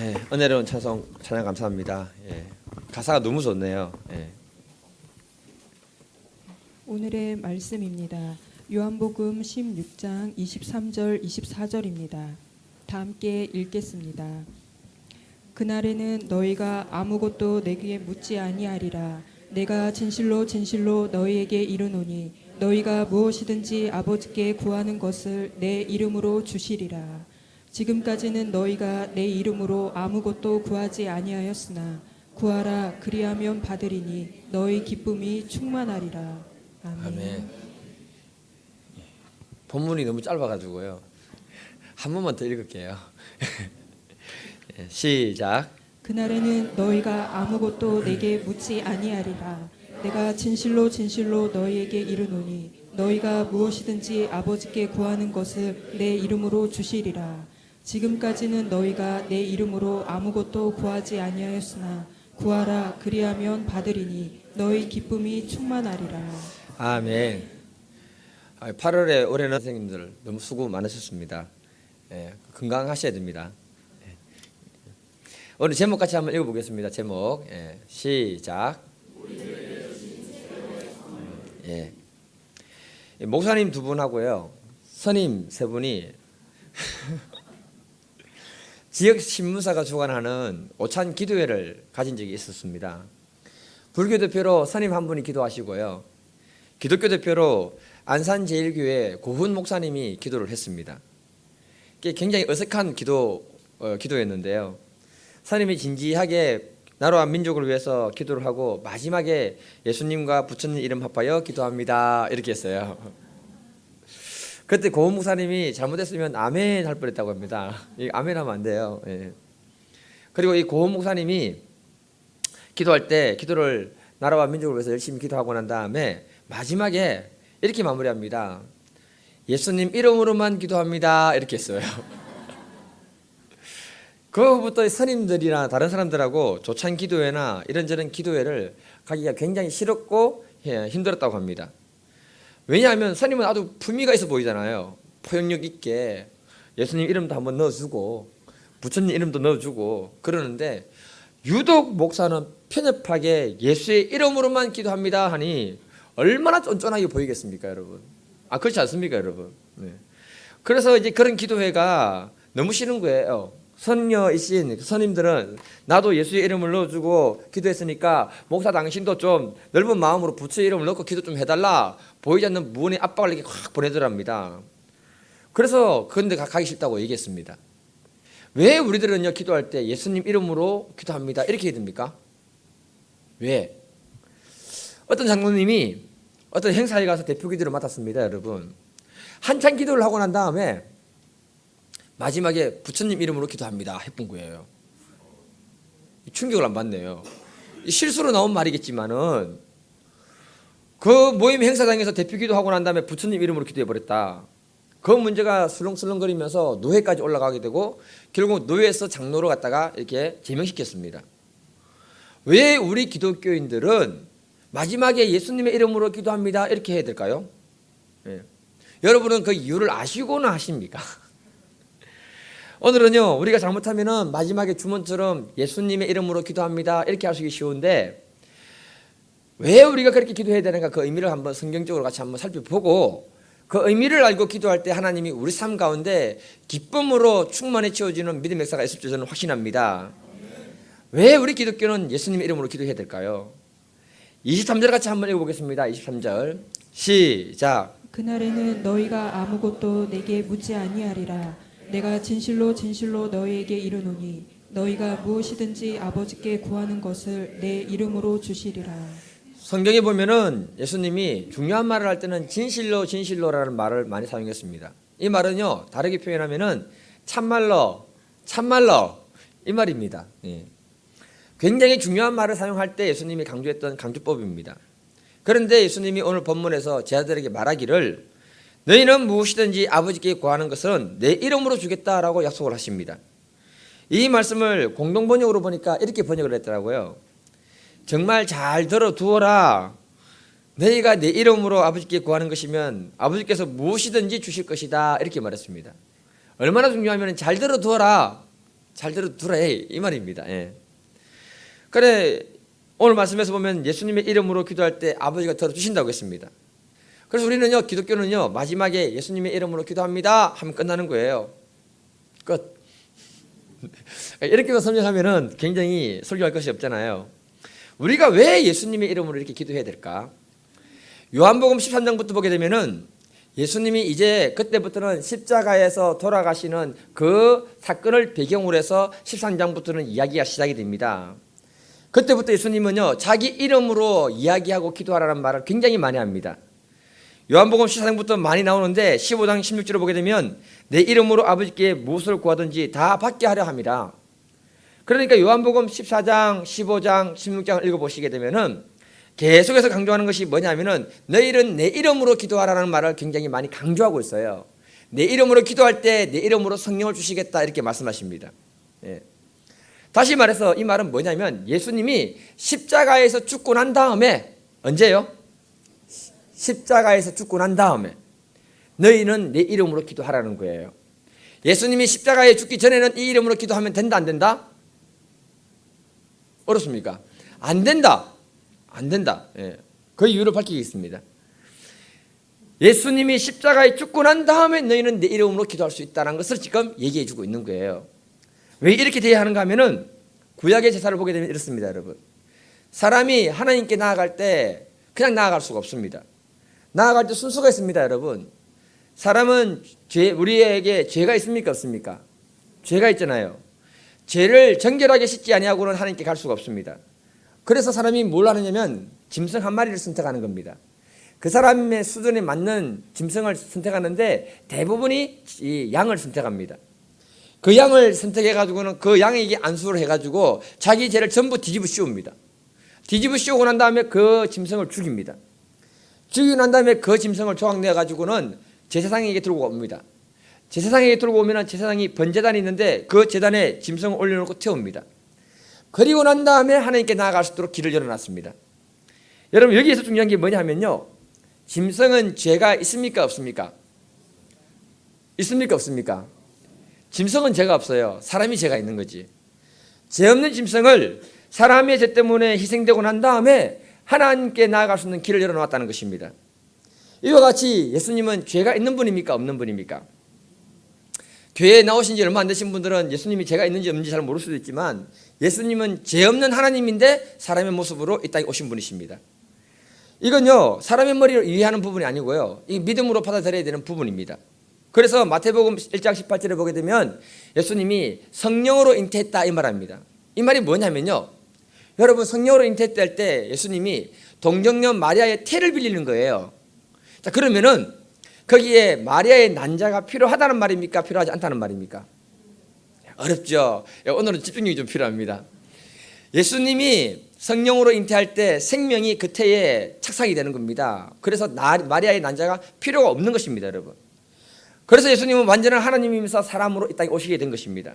은혜로운 찬양 감사합니다. 가사가 너무 좋네요. 오늘의 말씀입니다. 요한복음 16장 23절 24절입니다. 다 함께 읽겠습니다. 그날에는 너희가 아무것도 내게 묻지 아니하리라. 내가 진실로 진실로 너희에게 이르노니 너희가 무엇이든지 아버지께 구하는 것을 내 이름으로 주시리라. 지금까지는 너희가 내 이름으로 아무것도 구하지 아니하였으나 구하라 그리하면 받으리니 너희 기쁨이 충만하리라. 아멘. 아멘. 본문이 너무 짧아가지고요. 한 번만 더 읽을게요. 시작. 그날에는 너희가 아무것도 내게 묻지 아니하리라. 내가 진실로 진실로 너희에게 이르노니 너희가 무엇이든지 아버지께 구하는 것을 내 이름으로 주시리라. 지금까지는 너희가 내 이름으로 아무것도 구하지 아니하였으나 구하라 그리하면 받으리니 너희 기쁨이 충만하리라. 아멘. 8월에 올해는 선생님들 너무 수고 많으셨습니다. 건강하셔야 됩니다. 오늘 제목 같이 한번 읽어보겠습니다. 제목 시작. 목사님 두 분하고요, 선임 세 분이 지역 신문사가 주관하는 오찬 기도회를 가진 적이 있었습니다. 불교 대표로 선임 한 분이 기도하시고요, 기독교 대표로 안산제일교회 고훈 목사님이 기도를 했습니다. 굉장히 어색한 기도였는데요. 선임이 진지하게 나라와 민족을 위해서 기도를 하고 마지막에 예수님과 부처님 이름 합하여 기도합니다 이렇게 했어요. 그때 고훈 목사님이 잘못했으면 아멘 할 뻔했다고 합니다. 아멘 하면 안 돼요. 그리고 이 고훈 목사님이 기도할 때 기도를 나라와 민족을 위해서 열심히 기도하고 난 다음에 마지막에 이렇게 마무리합니다. 예수님 이름으로만 기도합니다 이렇게 했어요. 그 후부터 선임들이나 다른 사람들하고 조찬 기도회나 이런저런 기도회를 가기가 굉장히 싫었고 힘들었다고 합니다. 왜냐하면 선임은 아주 품위가 있어 보이잖아요. 포용력 있게 예수님 이름도 한번 넣어주고 부처님 이름도 넣어주고 그러는데, 유독 목사는 편협하게 예수의 이름으로만 기도합니다 하니 얼마나 쫀쫀하게 보이겠습니까, 여러분? 그렇지 않습니까, 여러분? 그래서 이제 그런 기도회가 너무 싫은 거예요. 선녀이신 선임들은 나도 예수의 이름을 넣어주고 기도했으니까 목사 당신도 좀 넓은 마음으로 부처의 이름을 넣고 기도 좀 해달라, 보이지 않는 무언의 압박을 이렇게 확 보내더랍니다. 그래서 그런데 가기 싫다고 얘기했습니다. 왜 우리들은요 기도할 때 예수님 이름으로 기도합니다 이렇게 해야 됩니까? 왜? 어떤 장로님이 어떤 행사에 가서 대표 기도를 맡았습니다. 여러분, 한참 기도를 하고 난 다음에 마지막에 부처님 이름으로 기도합니다 해본 거예요. 충격을 안 받네요. 실수로 나온 말이겠지만은 그 모임 행사장에서 대표 기도하고 난 다음에 부처님 이름으로 기도해버렸다. 그 문제가 술렁술렁거리면서 노회까지 올라가게 되고 결국 노회에서 장로로 갔다가 이렇게 제명시켰습니다. 왜 우리 기독교인들은 마지막에 예수님의 이름으로 기도합니다 이렇게 해야 될까요? 여러분은 그 이유를 아시고는 하십니까? 오늘은요 우리가 잘못하면은 마지막에 주문처럼 예수님의 이름으로 기도합니다 이렇게 하시기 쉬운데, 왜 우리가 그렇게 기도해야 되는가, 그 의미를 한번 성경적으로 같이 한번 살펴보고 그 의미를 알고 기도할 때 하나님이 우리 삶 가운데 기쁨으로 충만해 채워지는 믿음의 역사가 있을 줄 저는 확신합니다. 왜 우리 기독교는 예수님의 이름으로 기도해야 될까요? 23절 같이 한번 읽어보겠습니다. 23절 시작. 그날에는 너희가 아무것도 내게 묻지 아니하리라. 내가 진실로 진실로 너희에게 이르노니 너희가 무엇이든지 아버지께 구하는 것을 내 이름으로 주시리라. 성경에 보면은 예수님이 중요한 말을 할 때는 진실로 진실로라는 말을 많이 사용했습니다. 이 말은요 다르게 표현하면은 참말로 참말로 이 말입니다. 굉장히 중요한 말을 사용할 때 예수님이 강조했던 강조법입니다. 그런데 예수님이 오늘 본문에서 제자들에게 말하기를 너희는 무엇이든지 아버지께 구하는 것은 내 이름으로 주겠다라고 약속을 하십니다. 이 말씀을 공동번역으로 보니까 이렇게 번역을 했더라고요. 정말 잘 들어두어라. 너희가 내 이름으로 아버지께 구하는 것이면 아버지께서 무엇이든지 주실 것이다 이렇게 말했습니다. 얼마나 중요하면 잘 들어두어라. 잘 들어두라 이 말입니다. 예. 그래 오늘 말씀에서 보면 예수님의 이름으로 기도할 때 아버지가 들어주신다고 했습니다. 그래서 우리는요, 기독교는요, 마지막에 예수님의 이름으로 기도합니다 하면 끝나는 거예요. 끝. 이렇게만 설명하면은 굉장히 설교할 것이 없잖아요. 우리가 왜 예수님의 이름으로 이렇게 기도해야 될까? 요한복음 13장부터 보게 되면은 예수님이 이제 그때부터는 십자가에서 돌아가시는 그 사건을 배경으로 해서 13장부터는 이야기가 시작이 됩니다. 그때부터 예수님은요, 자기 이름으로 이야기하고 기도하라는 말을 굉장히 많이 합니다. 요한복음 14장부터 많이 나오는데 15장 16절을 보게 되면 내 이름으로 아버지께 무엇을 구하든지 다 받게 하려 함이라. 그러니까 요한복음 14장, 15장, 16장을 읽어보시게 되면은 계속해서 강조하는 것이 뭐냐면은 너희는 내 이름으로 기도하라는 말을 굉장히 많이 강조하고 있어요. 내 이름으로 기도할 때 내 이름으로 성령을 주시겠다 이렇게 말씀하십니다. 예. 다시 말해서 이 말은 뭐냐면 예수님이 십자가에서 죽고 난 다음에 언제요? 십자가에서 죽고 난 다음에 너희는 내 이름으로 기도하라는 거예요. 예수님이 십자가에 죽기 전에는 이 이름으로 기도하면 된다 안 된다? 어렵습니까? 안 된다. 안 된다. 예. 그 이유를 밝히겠습니다. 예수님이 십자가에 죽고 난 다음에 너희는 내 이름으로 기도할 수 있다는 것을 지금 얘기해 주고 있는 거예요. 왜 이렇게 돼야 하는가 하면은 구약의 제사를 보게 되면 이렇습니다, 여러분. 사람이 하나님께 나아갈 때 그냥 나아갈 수가 없습니다. 나아갈 때 순서가 있습니다, 여러분. 사람은 우리에게 죄가 있습니까, 없습니까? 죄가 있잖아요. 죄를 정결하게 씻지 아니하고는 하나님께 갈 수가 없습니다. 그래서 사람이 뭘 하느냐면 짐승 한 마리를 선택하는 겁니다. 그 사람의 수준에 맞는 짐승을 선택하는데 대부분이 이 양을 선택합니다. 그 양을 선택해가지고는 그 양에게 안수를 해가지고 자기 죄를 전부 뒤집어 씌웁니다. 뒤집어 씌우고 난 다음에 그 짐승을 죽입니다. 죽이고 난 다음에 그 짐승을 조각내가지고는 제사장에게 들고 옵니다. 제사장에게 들고 오면 제사장이 번제단이 있는데 그 제단에 짐승을 올려놓고 태웁니다. 그리고 난 다음에 하나님께 나아갈 수 있도록 길을 열어놨습니다. 여러분 여기에서 중요한 게 뭐냐 하면요, 짐승은 죄가 있습니까 없습니까? 있습니까 없습니까? 짐승은 죄가 없어요. 사람이 죄가 있는 거지. 죄 없는 짐승을 사람의 죄 때문에 희생되고 난 다음에 하나님께 나아갈 수 있는 길을 열어놓았다는 것입니다. 이와 같이 예수님은 죄가 있는 분입니까 없는 분입니까? 교회에 나오신 지 얼마 안 되신 분들은 예수님이 죄가 있는지 없는지 잘 모를 수도 있지만 예수님은 죄 없는 하나님인데 사람의 모습으로 이 땅에 오신 분이십니다. 이건요, 사람의 머리로 이해하는 부분이 아니고요, 이 믿음으로 받아들여야 되는 부분입니다. 그래서 마태복음 1장 18절에 보게 되면 예수님이 성령으로 잉태했다 이 말합니다. 이 말이 뭐냐면요, 여러분 성령으로 잉태했다 때 예수님이 동정녀 마리아의 태를 빌리는 거예요. 자, 그러면은 거기에 마리아의 난자가 필요하다는 말입니까? 필요하지 않다는 말입니까? 어렵죠. 오늘은 집중력이 좀 필요합니다. 예수님이 성령으로 잉태할 때 생명이 그 태에 착상이 되는 겁니다. 그래서 마리아의 난자가 필요가 없는 것입니다, 여러분. 그래서 예수님은 완전한 하나님이면서 사람으로 이 땅에 오시게 된 것입니다.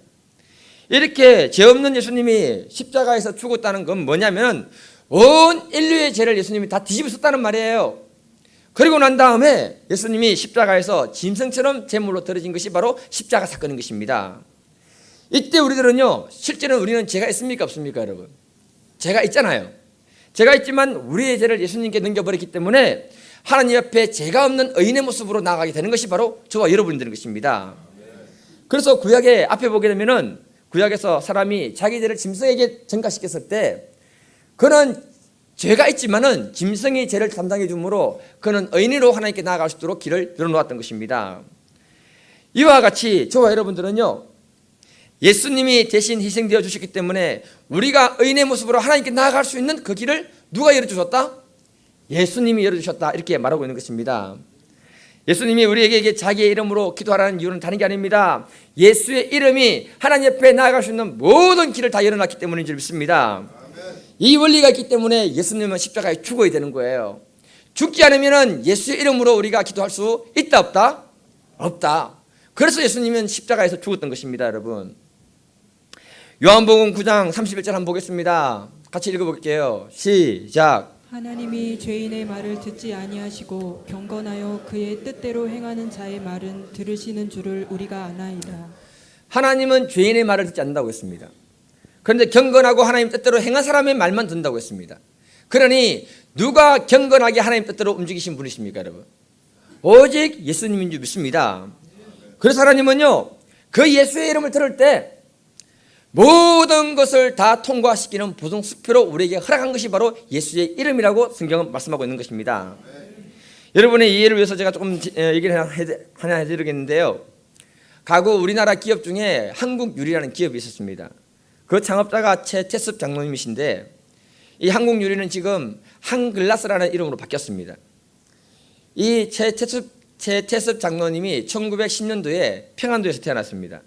이렇게 죄 없는 예수님이 십자가에서 죽었다는 건 뭐냐면 온 인류의 죄를 예수님이 다 뒤집어 썼다는 말이에요. 그리고 난 다음에 예수님이 십자가에서 짐승처럼 제물로 드려진 것이 바로 십자가 사건인 것입니다. 이때 우리들은요, 실제는 우리는 죄가 있습니까 없습니까, 여러분? 죄가 있잖아요. 죄가 있지만 우리의 죄를 예수님께 넘겨버렸기 때문에 하나님 앞에 죄가 없는 의인의 모습으로 나아가게 되는 것이 바로 저와 여러분이 되는 것입니다. 그래서 구약의 앞에 보게 되면은 구약에서 사람이 자기 죄를 짐승에게 전가시켰을 때 그는 죄가 있지만은 짐승이 죄를 담당해 주므로 그는 의인으로 하나님께 나아갈 수 있도록 길을 열어놓았던 것입니다. 이와 같이 저와 여러분들은요, 예수님이 대신 희생되어 주셨기 때문에 우리가 의인의 모습으로 하나님께 나아갈 수 있는 그 길을 누가 열어주셨다? 예수님이 열어주셨다 이렇게 말하고 있는 것입니다. 예수님이 우리에게 자기의 이름으로 기도하라는 이유는 다른 게 아닙니다. 예수의 이름이 하나님 앞에 나아갈 수 있는 모든 길을 다 열어놨기 때문인 줄 믿습니다. 이 원리가 있기 때문에 예수님은 십자가에 죽어야 되는 거예요. 죽지 않으면 예수의 이름으로 우리가 기도할 수 있다 없다? 없다. 그래서 예수님은 십자가에서 죽었던 것입니다, 여러분. 요한복음 9장 31절 한번 보겠습니다. 같이 읽어볼게요. 시작. 하나님이 죄인의 말을 듣지 아니하시고 경건하여 그의 뜻대로 행하는 자의 말은 들으시는 줄을 우리가 아나이다. 하나님은 죄인의 말을 듣지 않는다고 했습니다. 그런데 경건하고 하나님 뜻대로 행한 사람의 말만 듣는다고 했습니다. 그러니 누가 경건하게 하나님 뜻대로 움직이신 분이십니까, 여러분? 오직 예수님인 줄 믿습니다. 그래서 하나님은요, 그 예수의 이름을 들을 때 모든 것을 다 통과시키는 보증수표로 우리에게 허락한 것이 바로 예수의 이름이라고 성경은 말씀하고 있는 것입니다. 여러분의 이해를 위해서 제가 조금 얘기를 하나 해드리겠는데요. 과거 우리나라 기업 중에 한국유리라는 기업이 있었습니다. 그 창업자가 최태섭 장로님이신데, 이 한국유리는 지금 한글라스라는 이름으로 바뀌었습니다. 이 최태섭 장로님이 1910년도에 평안도에서 태어났습니다.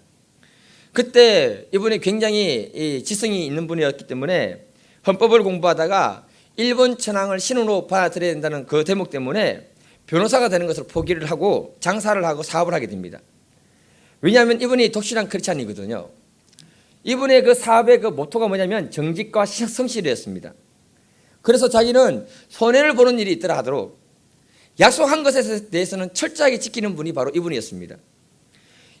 그때 이분이 굉장히 지성이 있는 분이었기 때문에 헌법을 공부하다가 일본 천황을 신으로 받아들여야 된다는 그 대목 때문에 변호사가 되는 것을 포기를 하고 장사를 하고 사업을 하게 됩니다. 왜냐하면 이분이 독실한 크리스찬이거든요. 이분의 그 사업의 그 모토가 뭐냐면 정직과 성실이었습니다. 그래서 자기는 손해를 보는 일이 있더라 하도록 약속한 것에 대해서는 철저하게 지키는 분이 바로 이분이었습니다.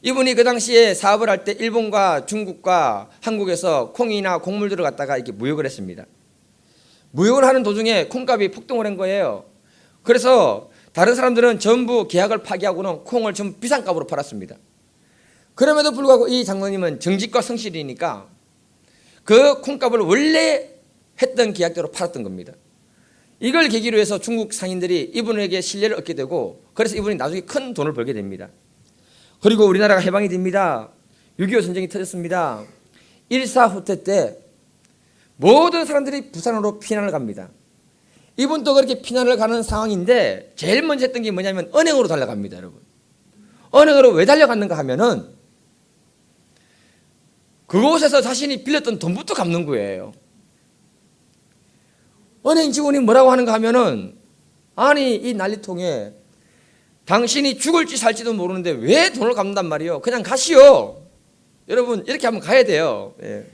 이분이 그 당시에 사업을 할 때 일본과 중국과 한국에서 콩이나 곡물들을 갖다가 이렇게 무역을 했습니다. 무역을 하는 도중에 콩값이 폭등을 한 거예요. 그래서 다른 사람들은 전부 계약을 파기하고는 콩을 전부 비싼 값으로 팔았습니다. 그럼에도 불구하고 이 장로님은 정직과 성실이니까 그 콩값을 원래 했던 계약대로 팔았던 겁니다. 이걸 계기로 해서 중국 상인들이 이분에게 신뢰를 얻게 되고, 그래서 이분이 나중에 큰 돈을 벌게 됩니다. 그리고 우리나라가 해방이 됩니다. 6.25 전쟁이 터졌습니다. 1.4 후퇴 때 모든 사람들이 부산으로 피난을 갑니다. 이분도 그렇게 피난을 가는 상황인데 제일 먼저 했던 게 뭐냐면 은행으로 달려갑니다, 여러분. 은행으로 왜 달려갔는가 하면은 그곳에서 자신이 빌렸던 돈부터 갚는 거예요. 은행 직원이 뭐라고 하는가 하면은, 아니 이 난리통에 당신이 죽을지 살지도 모르는데 왜 돈을 갚는단 말이요? 그냥 가시오. 여러분 이렇게 하면 가야 돼요. 예.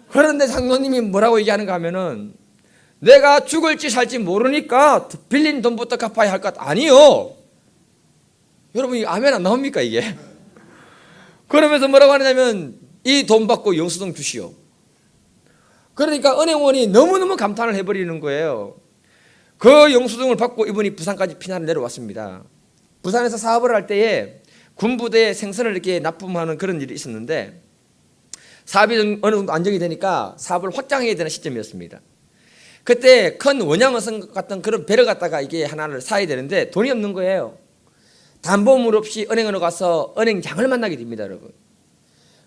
그런데 장로님이 뭐라고 얘기하는가 하면은, 내가 죽을지 살지 모르니까 빌린 돈부터 갚아야 할 것 아니요. 여러분 이 아멘 안 나옵니까 이게? 그러면서 뭐라고 하냐면 이 돈 받고 영수증 주시오. 그러니까 은행원이 너무너무 감탄을 해버리는 거예요. 그 영수증을 받고 이분이 부산까지 피난을 내려왔습니다. 부산에서 사업을 할 때에 군부대에 생선을 이렇게 납품하는 그런 일이 있었는데, 사업이 어느 정도 안정이 되니까 사업을 확장해야 되는 시점이었습니다. 그때 큰 원양어선 같은 그런 배를 갖다가 이게 하나를 사야 되는데 돈이 없는 거예요. 담보물 없이 은행으로 가서 은행장을 만나게 됩니다, 여러분.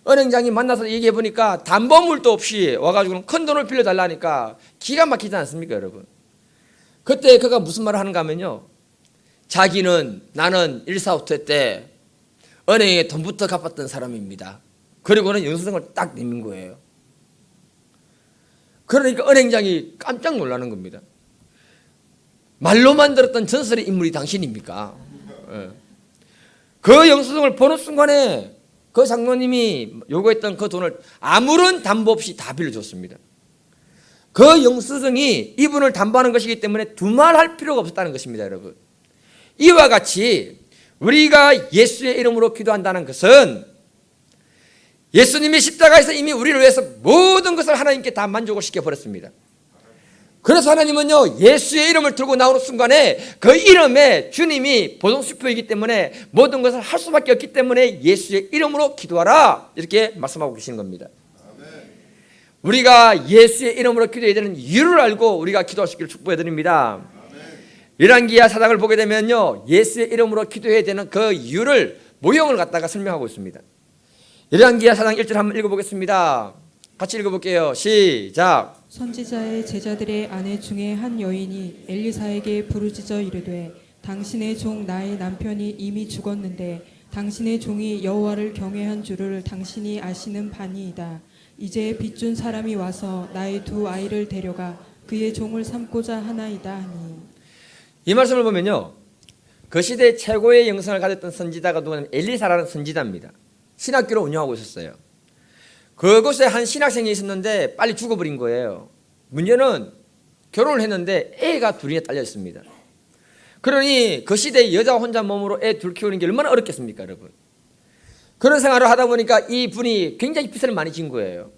은행장이 만나서 얘기해 보니까 담보물도 없이 와가지고 큰 돈을 빌려달라니까 기가 막히지 않습니까, 여러분? 그때 그가 무슨 말을 하는가 하면요, 나는 1.4 후퇴 때 은행에 돈부터 갚았던 사람입니다. 그리고는 영수증을 딱 내민 거예요. 그러니까 은행장이 깜짝 놀라는 겁니다. 말로만 들었던 전설의 인물이 당신입니까? 예. 그 영수증을 보는 순간에 그 장로님이 요구했던 그 돈을 아무런 담보 없이 다 빌려줬습니다. 그 영수증이 이분을 담보하는 것이기 때문에 두말할 필요가 없었다는 것입니다, 여러분. 이와 같이 우리가 예수의 이름으로 기도한다는 것은 예수님이 십자가에서 이미 우리를 위해서 모든 것을 하나님께 다 만족을 시켜버렸습니다. 그래서 하나님은요, 예수의 이름을 들고 나오는 순간에 그 이름에 주님이 보존수표이기 때문에 모든 것을 할 수밖에 없기 때문에 예수의 이름으로 기도하라, 이렇게 말씀하고 계시는 겁니다. 우리가 예수의 이름으로 기도해야 되는 이유를 알고 우리가 기도할 수 있기를 축복해드립니다. 열왕기야 사장을 보게 되면요, 예수의 이름으로 기도해야 되는 그 이유를 모형을 갖다가 설명하고 있습니다. 열왕기야 4장 1절 한번 읽어보겠습니다. 같이 읽어볼게요. 시작. 선지자의 제자들의 아내 중에 한 여인이 엘리사에게 부르짖어 이르되, 당신의 종 나의 남편이 이미 죽었는데 당신의 종이 여호와를 경외한 줄을 당신이 아시는 바니이다. 이제 빚준 사람이 와서 나의 두 아이를 데려가 그의 종을 삼고자 하나이다 하니. 이 말씀을 보면요, 그 시대 최고의 영성을 가졌던 선지자가 누구냐면 엘리사라는 선지자입니다. 신학교를 운영하고 있었어요. 그곳에 한 신학생이 있었는데 빨리 죽어버린 거예요. 문제는 결혼을 했는데 애가 둘이나 딸려 있습니다. 그러니 그 시대에 여자 혼자 몸으로 애 둘 키우는 게 얼마나 어렵겠습니까, 여러분? 그런 생활을 하다 보니까 이 분이 굉장히 빚을 많이 진 거예요.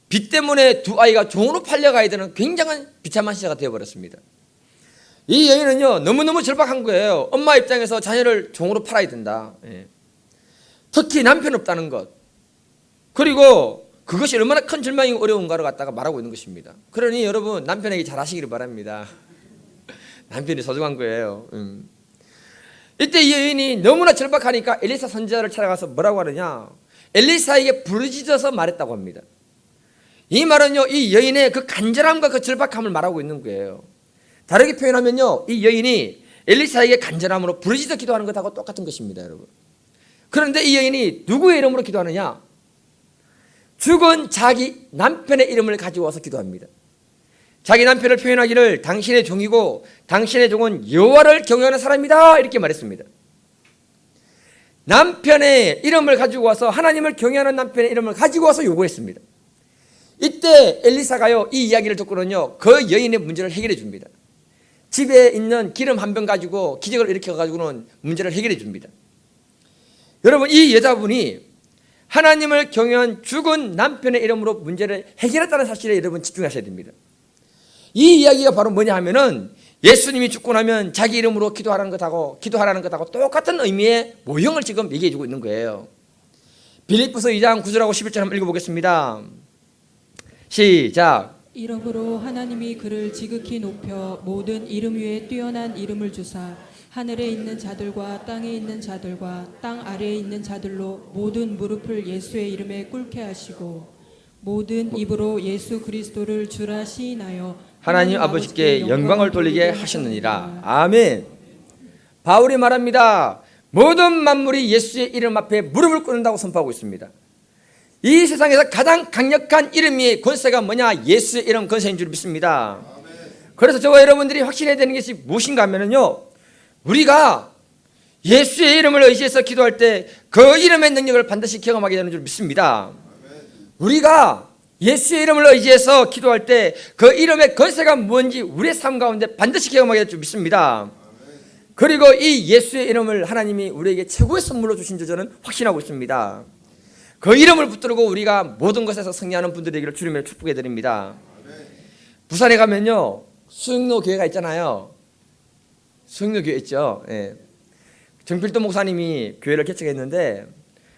빚 때문에 두 아이가 종으로 팔려가야 되는 굉장한 비참한 시대가 되어버렸습니다. 이 여인은요 너무너무 절박한 거예요. 엄마 입장에서 자녀를 종으로 팔아야 된다. 특히 남편 없다는 것, 그리고 그것이 얼마나 큰 절망이고 어려운가를 갖다가 말하고 있는 것입니다. 그러니 여러분 남편에게 잘하시기를 바랍니다. 남편이 소중한 거예요. 이때 이 여인이 너무나 절박하니까 엘리사 선지자를 찾아가서 뭐라고 하느냐, 엘리사에게 부르짖어서 말했다고 합니다. 이 말은요 이 여인의 그 간절함과 그 절박함을 말하고 있는 거예요. 다르게 표현하면요 이 여인이 엘리사에게 간절함으로 부르짖어 기도하는 것하고 똑같은 것입니다, 여러분. 그런데 이 여인이 누구의 이름으로 기도하느냐, 죽은 자기 남편의 이름을 가지고 와서 기도합니다. 자기 남편을 표현하기를 당신의 종이고 당신의 종은 여호와를 경외하는 사람이다 이렇게 말했습니다. 남편의 이름을 가지고 와서, 하나님을 경외하는 남편의 이름을 가지고 와서 요구했습니다. 이때 엘리사가요 이 이야기를 듣고는요 그 여인의 문제를 해결해 줍니다. 집에 있는 기름 한 병 가지고 기적을 일으켜 가지고는 문제를 해결해 줍니다. 여러분 이 여자분이 하나님을 경외한 죽은 남편의 이름으로 문제를 해결했다는 사실에 여러분 집중하셔야 됩니다. 이 이야기가 바로 뭐냐 하면은 예수님이 죽고 나면 자기 이름으로 기도하라는 것하고 똑같은 의미의 모형을 지금 얘기해 주고 있는 거예요. 빌립보서 2장 9절하고 11절 한번 읽어보겠습니다. 시작. 이러므로 하나님이 그를 지극히 높여 모든 이름 위에 뛰어난 이름을 주사 하늘에 있는 자들과 땅에 있는 자들과 땅 아래에 있는 자들로 모든 무릎을 예수의 이름에 꿇게 하시고 모든 입으로 예수 그리스도를 주라 시인하여 하나님 아버지께 영광을 돌리게 하셨느니라. 아멘. 바울이 말합니다. 모든 만물이 예수의 이름 앞에 무릎을 꿇는다고 선포하고 있습니다. 이 세상에서 가장 강력한 이름의 권세가 뭐냐, 예수의 이름 권세인 줄 믿습니다. 그래서 저와 여러분들이 확신해야 되는 것이 무엇인가 하면요, 우리가 예수의 이름을 의지해서 기도할 때 그 이름의 능력을 반드시 경험하게 되는 줄 믿습니다. 우리가 예수의 이름을 의지해서 기도할 때 그 이름의 권세가 뭔지 우리의 삶 가운데 반드시 경험하게 될 줄 믿습니다. 그리고 이 예수의 이름을 하나님이 우리에게 최고의 선물로 주신 줄 저는 확신하고 있습니다. 그 이름을 붙들고 우리가 모든 것에서 승리하는 분들에게 주님을 축복해 드립니다. 부산에 가면요 수영로 교회가 있잖아요. 수영로 교회 있죠. 예. 정필도 목사님이 교회를 개척했는데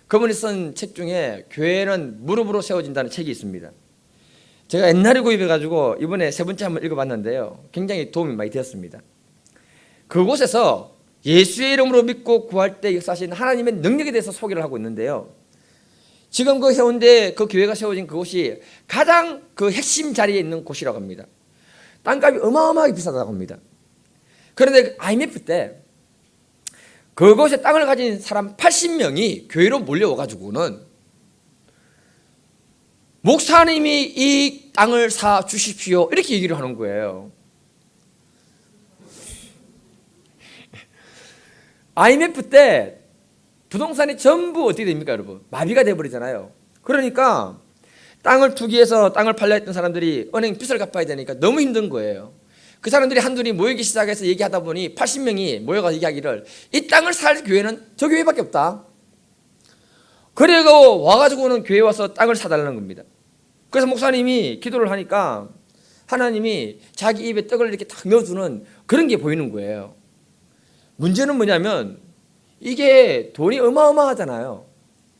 그분이 쓴 책 중에 교회는 무릎으로 세워진다는 책이 있습니다. 제가 옛날에 구입해가지고 이번에 세 번째 한번 읽어봤는데요, 굉장히 도움이 많이 되었습니다. 그곳에서 예수의 이름으로 믿고 구할 때 역사하신 하나님의 능력에 대해서 소개를 하고 있는데요, 지금 그 해운대 그 교회가 세워진 그곳이 가장 그 핵심 자리에 있는 곳이라고 합니다. 땅값이 어마어마하게 비싸다고 합니다. 그런데 IMF 때 그곳에 땅을 가진 사람 80명이 교회로 몰려와가지고는 목사님이 이 땅을 사 주십시오 이렇게 얘기를 하는 거예요. IMF 때 부동산이 전부 어떻게 됩니까, 여러분? 마비가 돼버리잖아요. 그러니까 땅을 투기해서 땅을 팔려 했던 사람들이 은행 빚을 갚아야 되니까 너무 힘든 거예요. 그 사람들이 한둘이 모이기 시작해서 얘기하다 보니 80명이 모여가서 얘기하기를 이 땅을 살 교회는 저 교회밖에 없다. 그리고 와가지고는 교회에 와서 땅을 사달라는 겁니다. 그래서 목사님이 기도를 하니까 하나님이 자기 입에 떡을 이렇게 딱 넣어주는 그런 게 보이는 거예요. 문제는 뭐냐면 이게 돈이 어마어마하잖아요.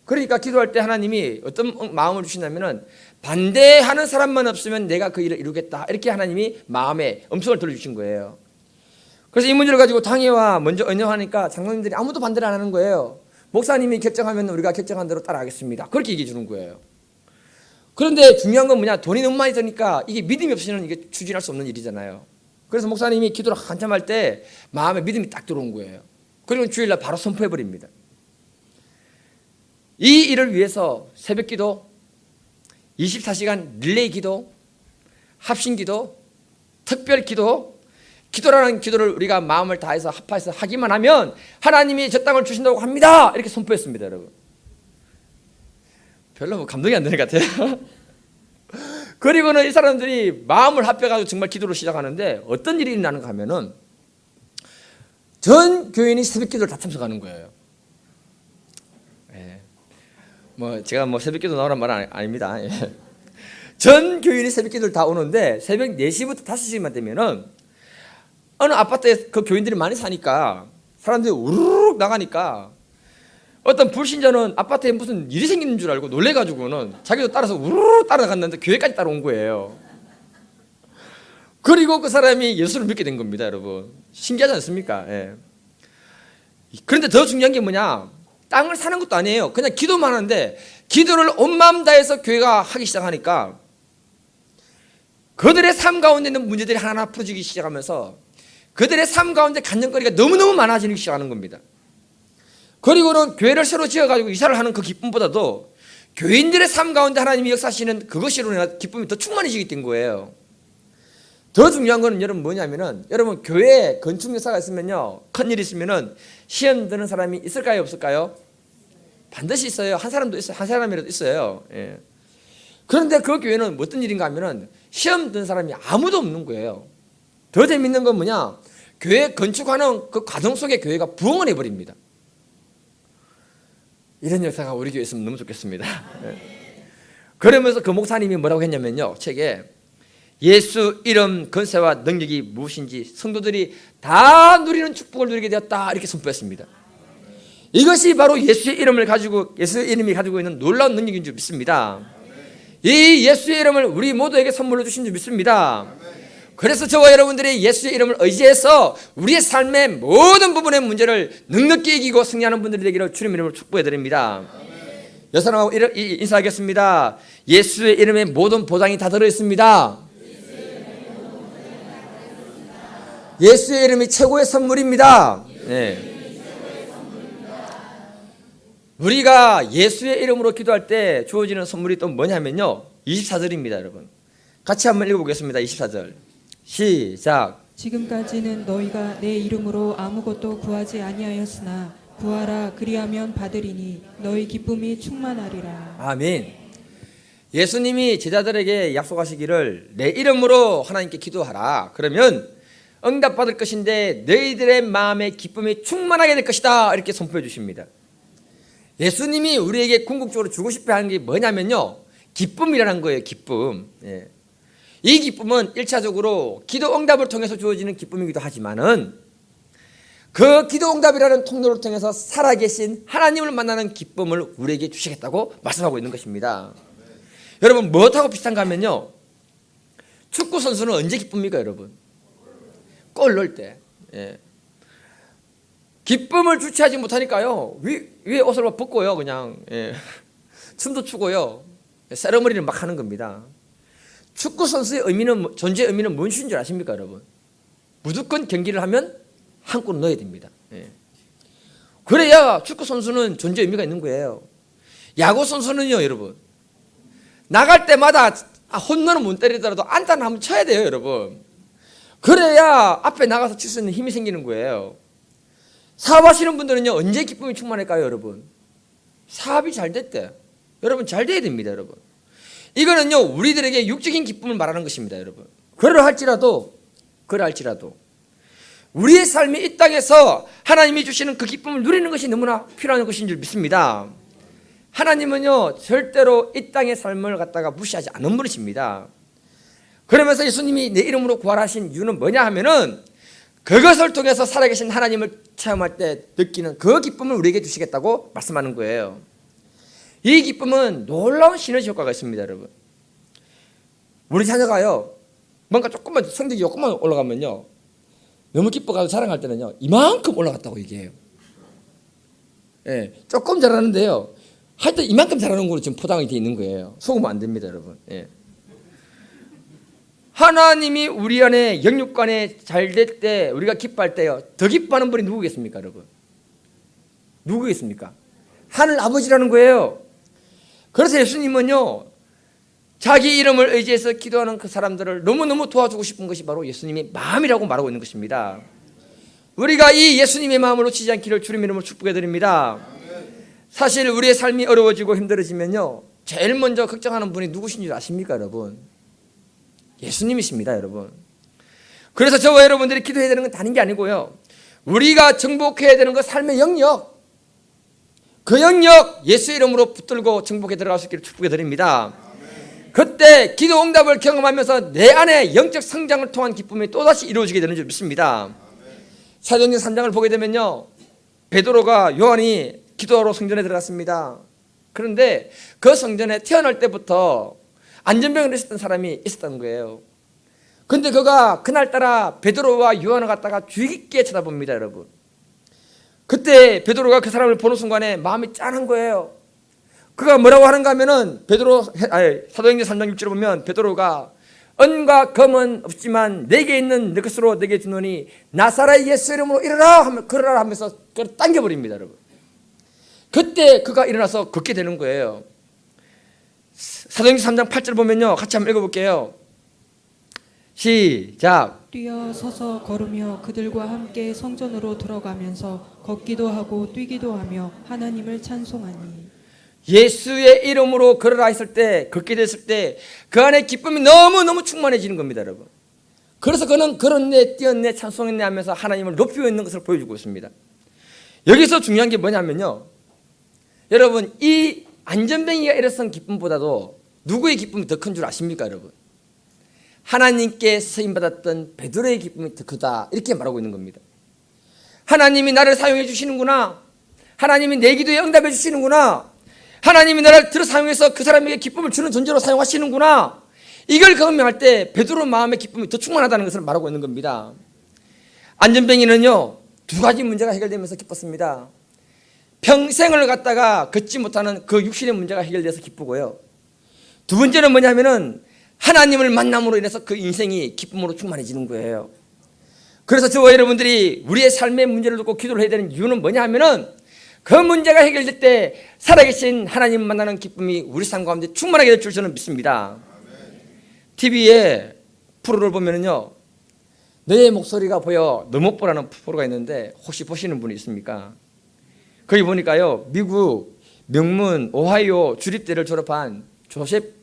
그러니까 기도할 때 하나님이 어떤 마음을 주시냐면은 반대하는 사람만 없으면 내가 그 일을 이루겠다 이렇게 하나님이 마음에 음성을 들려주신 거예요. 그래서 이 문제를 가지고 당회와 먼저 언영하니까 장로님들이 아무도 반대를 안 하는 거예요. 목사님이 결정하면 우리가 결정한 대로 따라하겠습니다 그렇게 얘기해 주는 거예요. 그런데 중요한 건 뭐냐, 돈이 너무 많이 드니까 이게 믿음이 없이는 이게 추진할 수 없는 일이잖아요. 그래서 목사님이 기도를 한참 할 때 마음에 믿음이 딱 들어온 거예요. 그리고 주일날 바로 선포해버립니다. 이 일을 위해서 새벽 기도, 24시간 릴레이 기도, 합심 기도, 특별 기도, 기도라는 기도를 우리가 마음을 다해서 합해서 하기만 하면 하나님이 저 땅을 주신다고 합니다 이렇게 선포했습니다. 여러분 별로 감동이 안 되는 것 같아요. 그리고는 이 사람들이 마음을 합해가지고 정말 기도를 시작하는데 어떤 일이 일어나는가 하면은 전 교인이 새벽 기도를 다 참석하는 거예요. 네. 제가 새벽기도 나오란 말은 아닙니다. 예. 전 교인이 새벽기도를 다 오는데 새벽 4시부터 5시만 되면은 어느 아파트에 그 교인들이 많이 사니까 사람들이 우르르 나가니까 어떤 불신자는 아파트에 무슨 일이 생기는 줄 알고 놀래가지고는 자기도 따라서 우르르 따라갔는데 교회까지 따라온 거예요. 그리고 그 사람이 예수를 믿게 된 겁니다, 여러분. 신기하지 않습니까? 예. 그런데 더 중요한 게 뭐냐? 땅을 사는 것도 아니에요. 그냥 기도만 하는데 기도를 온 마음 다해서 교회가 하기 시작하니까 그들의 삶 가운데 있는 문제들이 하나하나 풀어지기 시작하면서 그들의 삶 가운데 간증거리가 너무너무 많아지기 시작하는 겁니다. 그리고는 교회를 새로 지어가지고 이사를 하는 그 기쁨보다도 교인들의 삶 가운데 하나님이 역사하시는 그것으로 인한 기쁨이 더 충만해지게 된 거예요. 더 중요한 거는 여러분 뭐냐면은 여러분 교회에 건축 역사가 있으면요, 큰일이 있으면은 시험 드는 사람이 있을까요, 없을까요? 반드시 있어요. 한 사람도 있어요. 한 사람이라도 있어요. 예. 그런데 그 교회는 어떤 일인가 하면은 시험 드는 사람이 아무도 없는 거예요. 더 재밌는 건 뭐냐? 교회 건축하는 그 과정 속에 교회가 부흥을 해버립니다. 이런 역사가 우리 교회에 있으면 너무 좋겠습니다. 예. 그러면서 그 목사님이 뭐라고 했냐면요, 책에 예수 이름 권세와 능력이 무엇인지 성도들이 다 누리는 축복을 누리게 되었다 이렇게 선포했습니다. 이것이 바로 예수의 이름이 가지고 있는 놀라운 능력인 줄 믿습니다. 이 예수의 이름을 우리 모두에게 선물로 주신 줄 믿습니다. 그래서 저와 여러분들이 예수의 이름을 의지해서 우리의 삶의 모든 부분의 문제를 넉넉히 이기고 승리하는 분들이 되기를 주님의 이름으로 축복해 드립니다. 여러분하고 인사하겠습니다. 예수의 이름에 모든 보장이 다 들어있습니다. 예수의 이름이 최고의 선물입니다. 네. 우리가 예수의 이름으로 기도할 때 주어지는 선물이 또 뭐냐면요, 24절입니다. 여러분 같이 한번 읽어보겠습니다. 24절 시작. 지금까지는 너희가 내 이름으로 아무것도 구하지 아니하였으나 구하라 그리하면 받으리니 너희 기쁨이 충만하리라. 아멘. 예수님이 제자들에게 약속하시기를 내 이름으로 하나님께 기도하라. 그러면 응답받을 것인데 너희들의 마음에 기쁨이 충만하게 될 것이다 이렇게 선포해 주십니다. 예수님이 우리에게 궁극적으로 주고 싶어 하는 게 뭐냐면요, 기쁨이라는 거예요. 기쁨. 예. 이 기쁨은 1차적으로 기도 응답을 통해서 주어지는 기쁨이기도 하지만은 그 기도 응답이라는 통로를 통해서 살아계신 하나님을 만나는 기쁨을 우리에게 주시겠다고 말씀하고 있는 것입니다. 여러분 무엇하고 비슷한가 하면요, 축구 선수는 언제 기쁩니까? 여러분 골 넣을 때. 예. 기쁨을 주체하지 못하니까요 위에 옷을 막 벗고요 그냥, 예. 춤도 추고요 세레머니를 막 하는 겁니다. 축구 선수의 존재 의미는 무엇인 줄 아십니까? 여러분 무조건 경기를 하면 한 골 넣어야 됩니다. 예. 그래야 축구 선수는 존재 의미가 있는 거예요. 야구 선수는요 여러분 나갈 때마다 홈런은 못 때리더라도 안타는 한번 쳐야 돼요. 여러분 그래야 앞에 나가서 칠 수 있는 힘이 생기는 거예요. 사업하시는 분들은요 언제 기쁨이 충만할까요? 여러분 사업이 잘 됐대. 여러분 잘 돼야 됩니다. 여러분 이거는요 우리들에게 육적인 기쁨을 말하는 것입니다. 여러분 그러할지라도 우리의 삶이 이 땅에서 하나님이 주시는 그 기쁨을 누리는 것이 너무나 필요한 것인 줄 믿습니다. 하나님은요 절대로 이 땅의 삶을 갖다가 무시하지 않는 분이십니다. 그러면서 예수님이 내 이름으로 구하라 하신 이유는 뭐냐 하면은 그것을 통해서 살아계신 하나님을 체험할 때 느끼는 그 기쁨을 우리에게 주시겠다고 말씀하는 거예요. 이 기쁨은 놀라운 시너지 효과가 있습니다. 여러분 우리 자녀가요 뭔가 조금만 성적이 조금만 올라가면요 너무 기뻐가지고 자랑할 때는요 이만큼 올라갔다고 얘기해요. 예, 조금 잘하는데요 하여튼 이만큼 잘하는 걸로 지금 포장이 되어 있는 거예요. 속으면 안 됩니다. 여러분 예. 하나님이 우리 안에 영육간에 잘 될 때 우리가 기뻐할 때요 더 기뻐하는 분이 누구겠습니까? 여러분 누구겠습니까? 하늘 아버지라는 거예요. 그래서 예수님은요 자기 이름을 의지해서 기도하는 그 사람들을 너무너무 도와주고 싶은 것이 바로 예수님의 마음이라고 말하고 있는 것입니다. 우리가 이 예수님의 마음을 놓치지 않기를 주님의 이름으로 축복해 드립니다. 사실 우리의 삶이 어려워지고 힘들어지면요 제일 먼저 걱정하는 분이 누구신 줄 아십니까? 여러분 예수님이십니다. 여러분 그래서 저와 여러분들이 기도해야 되는 건 다른 게 아니고요 우리가 정복해야 되는 건 삶의 영역, 그 영역 예수 이름으로 붙들고 정복에 들어갈 수 있기를 축복해 드립니다. 그때 기도 응답을 경험하면서 내 안에 영적 성장을 통한 기쁨이 또다시 이루어지게 되는 줄 믿습니다. 사도행전 3장을 보게 되면요, 베드로가 요한이 기도하러 성전에 들어갔습니다. 그런데 그 성전에 태어날 때부터 안전병을 있었던 사람이 있었던 거예요. 근데 그가 그날따라 베드로와 요한을 갖다가 주의 깊게 쳐다봅니다. 여러분, 그때 베드로가 그 사람을 보는 순간에 마음이 짠한 거예요. 그가 뭐라고 하는가 하면은 사도행전 3장 6절을 보면 베드로가 은과 금은 없지만 내게 있는 내 것으로 내게 주노니 나사렛 예수 이름으로 일어나 하면 걸어라 하면서 그걸 당겨버립니다. 여러분, 그때 그가 일어나서 걷게 되는 거예요. 사도행전 3장 8절 보면요, 같이 한번 읽어볼게요. 시작. 뛰어 서서 걸으며 그들과 함께 성전으로 들어가면서 걷기도 하고 뛰기도 하며 하나님을 찬송하니. 예수의 이름으로 걸어라 했을 때, 걷게 됐을 때 그 안에 기쁨이 너무너무 충만해지는 겁니다. 여러분, 그래서 그는 걸었네 뛰었네 찬송했네 하면서 하나님을 높이고 있는 것을 보여주고 있습니다. 여기서 중요한 게 뭐냐면요, 여러분, 이 안전뱅이가 일어선 기쁨보다도 누구의 기쁨이 더 큰 줄 아십니까? 여러분, 하나님께 쓰임받았던 베드로의 기쁨이 더 크다, 이렇게 말하고 있는 겁니다. 하나님이 나를 사용해 주시는구나, 하나님이 내 기도에 응답해 주시는구나, 하나님이 나를 들어 사용해서 그 사람에게 기쁨을 주는 존재로 사용하시는구나, 이걸 경험할 때 베드로 마음의 기쁨이 더 충만하다는 것을 말하고 있는 겁니다. 안전뱅이는요, 두 가지 문제가 해결되면서 기뻤습니다. 평생을 갖다가 걷지 못하는 그 육신의 문제가 해결돼서 기쁘고요, 두 번째는 뭐냐면은 하나님을 만남으로 인해서 그 인생이 기쁨으로 충만해지는 거예요. 그래서 저와 여러분들이 우리의 삶의 문제를 두고 기도를 해야 되는 이유는 뭐냐 하면은 그 문제가 해결될 때 살아계신 하나님 만나는 기쁨이 우리 삶 가운데 충만하게 될 줄 저는 믿습니다. TV에 프로를 보면은요, 너의 목소리가 보여 너 못 보라는 프로가 있는데 혹시 보시는 분이 있습니까? 거기 보니까요, 미국 명문 오하이오 주립대를 졸업한 조셉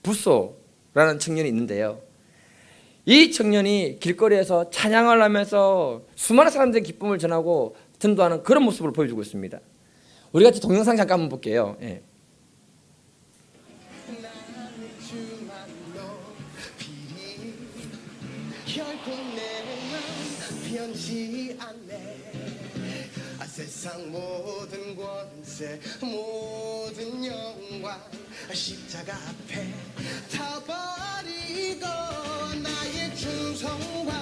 부소라는 청년이 있는데요, 이 청년이 길거리에서 찬양을 하면서 수많은 사람들의 기쁨을 전하고 전도하는 그런 모습을 보여주고 있습니다. 우리 같이 동영상 잠깐 한번 볼게요. 예. 세상 모든 권세 모든 영광 십자가 앞에 다 버리고 나의 충성과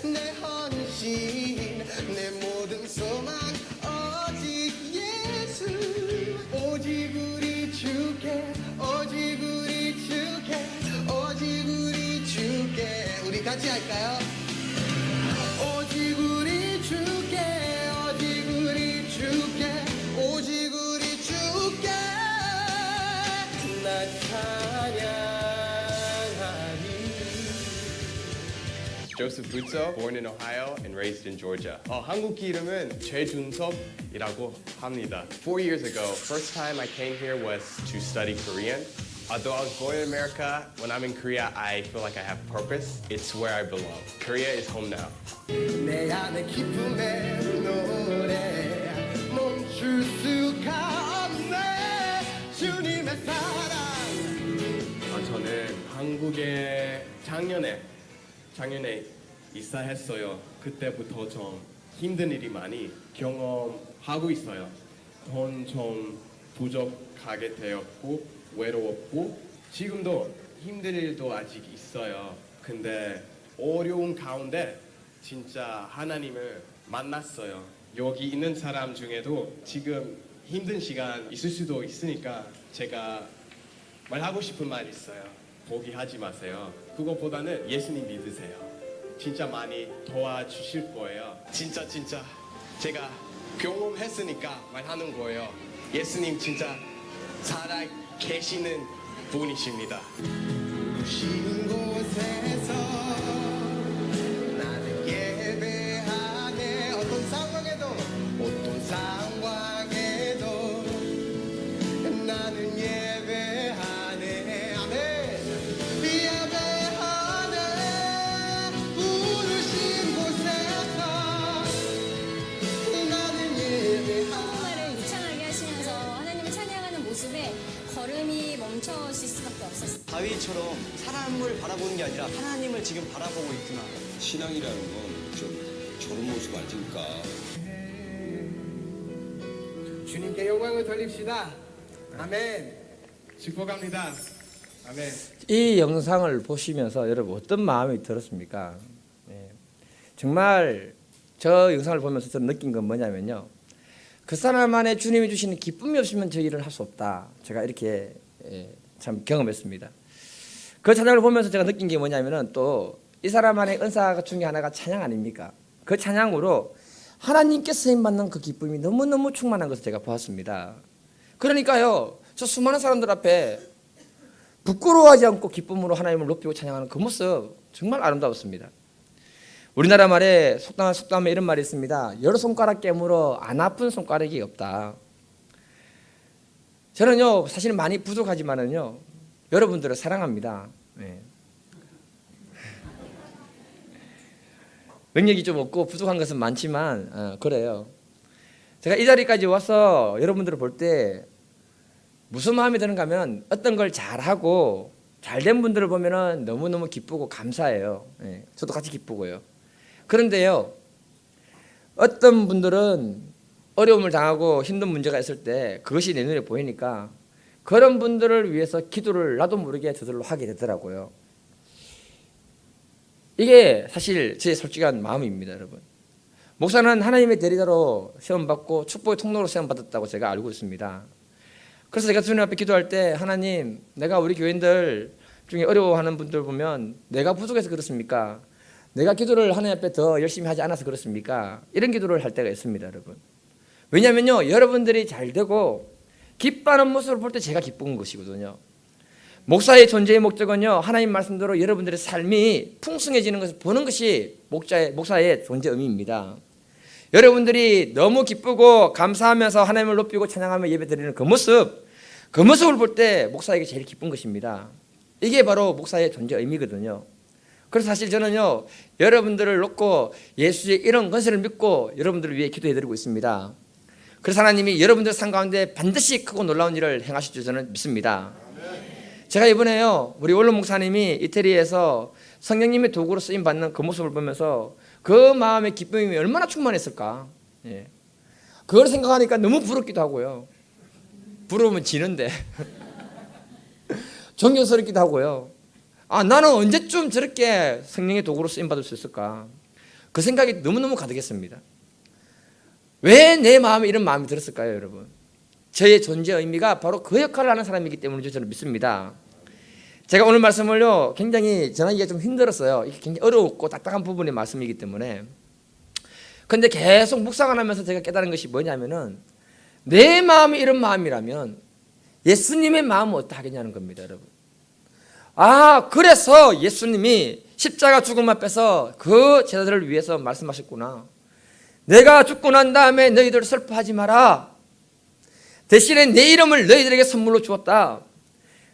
내 헌신 내 모든 소망 오직 예수, 오직 우리 주께, 오직 우리 주께, 오직 우리 주께. 우리 같이 할까요? 오직 우리 주께, 오직 우리 주께, 오직 우리 주께 난 찬양하리. Joseph Butzo, born in Ohio and raised in Georgia. 한국 이름은 최준섭이라고 합니다. 4 years ago, first time I came here was to study Korean. Although I was born in America, when I'm in Korea, I feel like I have purpose. It's where I belong. Korea is home now. 내 안에 기쁨의 노래 멈출 수가 없네 주님의 사랑. 저는 한국에 작년에 이사했어요. 그때부터 좀 힘든 일이 많이 경험하고 있어요. 돈 좀 부족하게 되었고 외로웠고 지금도 힘든 일도 아직 있어요. 근데 어려운 가운데 진짜 하나님을 만났어요. 여기 있는 사람 중에도 지금 힘든 시간 있을 수도 있으니까 제가 말하고 싶은 말 있어요. 포기하지 마세요. 그것보다는 예수님 믿으세요. 진짜 많이 도와주실 거예요. 진짜 제가 경험했으니까 말하는 거예요. 예수님 진짜 살아 계시는 분이십니다. 부르신 곳에서 나는 예배하네. 어떤 상황에도 나는 예배하네. 아멘. 예배하네. 부르신 곳에서 나는 예배하네. 한국말을 유창하게 다윗처럼 사람을 바라보는 게 아니라 하나님을 지금 바라보고 있구나. 신앙이라는 건 좀 저런 모습 아닐까. 주님께 영광을 돌립시다. 아멘. 축복합니다. 아멘. 이 영상을 보시면서 여러분 어떤 마음이 들었습니까? 예. 정말 저 영상을 보면서 저는 느낀 건 뭐냐면요. 그 사람 안에 주님이 주시는 기쁨이 없으면 저 일을 할 수 없다. 제가 이렇게 참 경험했습니다. 그 찬양을 보면서 제가 느낀 게 뭐냐면은 또 이 사람 안에 은사 중에 하나가 찬양 아닙니까? 그 찬양으로 하나님께 쓰임받는 그 기쁨이 너무너무 충만한 것을 제가 보았습니다. 그러니까요, 저 수많은 사람들 앞에 부끄러워하지 않고 기쁨으로 하나님을 높이고 찬양하는 그 모습 정말 아름다웠습니다. 우리나라 말에 속담에 이런 말이 있습니다. 여러 손가락 깨물어 안 아픈 손가락이 없다. 저는요 사실 많이 부족하지만은요 여러분들을 사랑합니다. 네. 능력이 좀 없고 부족한 것은 많지만 그래요. 제가 이 자리까지 와서 여러분들을 볼 때 무슨 마음이 드는가 하면 어떤 걸 잘하고 잘된 분들을 보면은 너무너무 기쁘고 감사해요. 네. 저도 같이 기쁘고요. 그런데요 어떤 분들은 어려움을 당하고 힘든 문제가 있을 때 그것이 내 눈에 보이니까 그런 분들을 위해서 기도를 나도 모르게 저절로 하게 되더라고요. 이게 사실 제 솔직한 마음입니다. 여러분, 목사는 하나님의 대리자로 시험받고 축복의 통로로 시험받았다고 제가 알고 있습니다. 그래서 제가 주님 앞에 기도할 때 하나님, 내가 우리 교인들 중에 어려워하는 분들 보면 내가 부족해서 그렇습니까? 내가 기도를 하나님 앞에 더 열심히 하지 않아서 그렇습니까? 이런 기도를 할 때가 있습니다. 여러분, 왜냐하면요 여러분들이 잘 되고 기뻐하는 모습을 볼 때 제가 기쁜 것이거든요. 목사의 존재의 목적은요 하나님 말씀대로 여러분들의 삶이 풍성해지는 것을 보는 것이 목사의 존재 의미입니다. 여러분들이 너무 기쁘고 감사하면서 하나님을 높이고 찬양하며 예배드리는 그 모습을 볼 때 목사에게 제일 기쁜 것입니다. 이게 바로 목사의 존재 의미거든요. 그래서 사실 저는요 여러분들을 놓고 예수의 이런 건설을 믿고 여러분들을 위해 기도해드리고 있습니다. 그래서 하나님이 여러분들 삶 가운데 반드시 크고 놀라운 일을 행하실 줄 저는 믿습니다. 제가 이번에요 우리 원로 목사님이 이태리에서 성령님의 도구로 쓰임 받는 그 모습을 보면서 그 마음의 기쁨이 얼마나 충만했을까. 예. 그걸 생각하니까 너무 부럽기도 하고요. 부러우면 지는데 존경스럽기도 하고요. 나는 언제쯤 저렇게 성령의 도구로 쓰임 받을 수 있을까. 그 생각이 너무너무 가득했습니다. 왜 내 마음에 이런 마음이 들었을까요, 여러분? 저의 존재 의미가 바로 그 역할을 하는 사람이기 때문에 저는 믿습니다. 제가 오늘 말씀을요 굉장히 전하기가 좀 힘들었어요. 이게 굉장히 어렵고 딱딱한 부분의 말씀이기 때문에. 근데 계속 묵상을 하면서 제가 깨달은 것이 뭐냐면은 내 마음이 이런 마음이라면 예수님의 마음은 어떠하겠냐는 겁니다, 여러분. 그래서 예수님이 십자가 죽음 앞에서 그 제자들을 위해서 말씀하셨구나. 내가 죽고 난 다음에 너희들 슬퍼하지 마라. 대신에 내 이름을 너희들에게 선물로 주었다.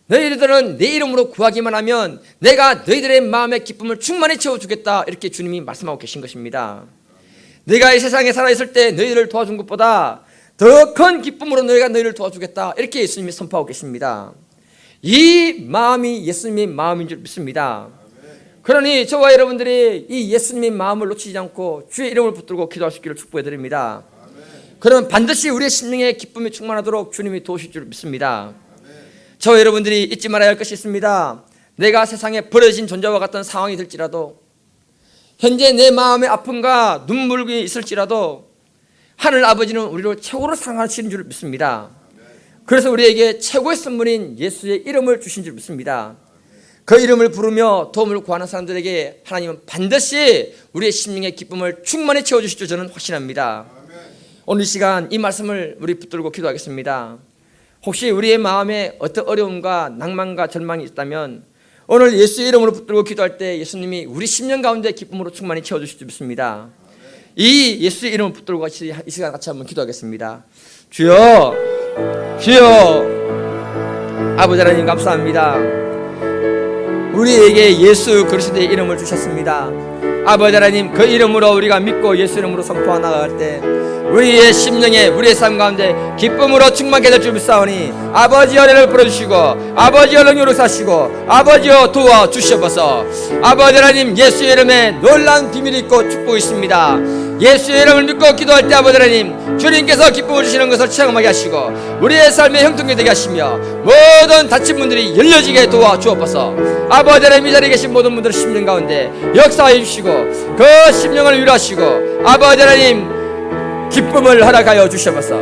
너희들은 내 이름으로 구하기만 하면 내가 너희들의 마음의 기쁨을 충만히 채워주겠다. 이렇게 주님이 말씀하고 계신 것입니다. 내가 이 세상에 살아있을 때 너희를 도와준 것보다 더 큰 기쁨으로 너희를 도와주겠다. 이렇게 예수님이 선포하고 계십니다. 이 마음이 예수님의 마음인 줄 믿습니다. 그러니 저와 여러분들이 이 예수님의 마음을 놓치지 않고 주의 이름을 붙들고 기도할 수 있기를 축복해드립니다. 그러면 반드시 우리의 심령에 기쁨이 충만하도록 주님이 도우실 줄 믿습니다. 저와 여러분들이 잊지 말아야 할 것이 있습니다. 내가 세상에 버려진 존재와 같은 상황이 될지라도, 현재 내 마음의 아픔과 눈물이 있을지라도 하늘 아버지는 우리를 최고로 사랑하시는 줄 믿습니다. 그래서 우리에게 최고의 선물인 예수의 이름을 주신 줄 믿습니다. 그 이름을 부르며 도움을 구하는 사람들에게 하나님은 반드시 우리의 심령의 기쁨을 충만히 채워주실 줄 저는 확신합니다. 오늘 이 시간 이 말씀을 우리 붙들고 기도하겠습니다. 혹시 우리의 마음에 어떤 어려움과 낭만과 절망이 있다면 오늘 예수의 이름으로 붙들고 기도할 때 예수님이 우리 심령 가운데 기쁨으로 충만히 채워주실 줄 믿습니다. 이 예수의 이름을 붙들고 이 시간 같이 한번 기도하겠습니다. 주여, 주여, 아버지 하나님 감사합니다. 우리에게 예수 그리스도의 이름을 주셨습니다. 아버지 하나님, 그 이름으로 우리가 믿고 예수 이름으로 선포하 나갈 때 우리의 심령에, 우리의 삶 가운데 기쁨으로 충만케 될 줄 믿사오니 아버지여 은혜를 풀어주시고 아버지여 능력으로 사시고 아버지여 도와주시옵소서. 아버지 하나님, 예수의 이름에 놀라운 비밀이 있고 축복이 있습니다. 예수의 이름을 믿고 기도할 때 아버지 하나님, 주님께서 기쁨을 주시는 것을 체험하게 하시고 우리의 삶의 형통이 되게 하시며 모든 닫힌 문들이 열려지게 도와주옵소서. 아버지 하나님, 이 자리에 계신 모든 분들의 심령 가운데 역사해 주시고 그 심령을 위로하시고 아버지 하나님, 기쁨을 허락하여 주시옵소서.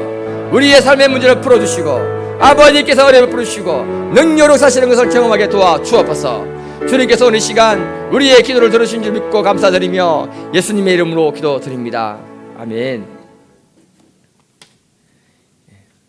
우리의 삶의 문제를 풀어주시고 아버지께서 어려움을 풀어주시고 능력으로 사시는 것을 경험하게 도와주옵소서. 주님께서 오늘 시간 우리의 기도를 들으신 줄 믿고 감사드리며 예수님의 이름으로 기도드립니다. 아멘.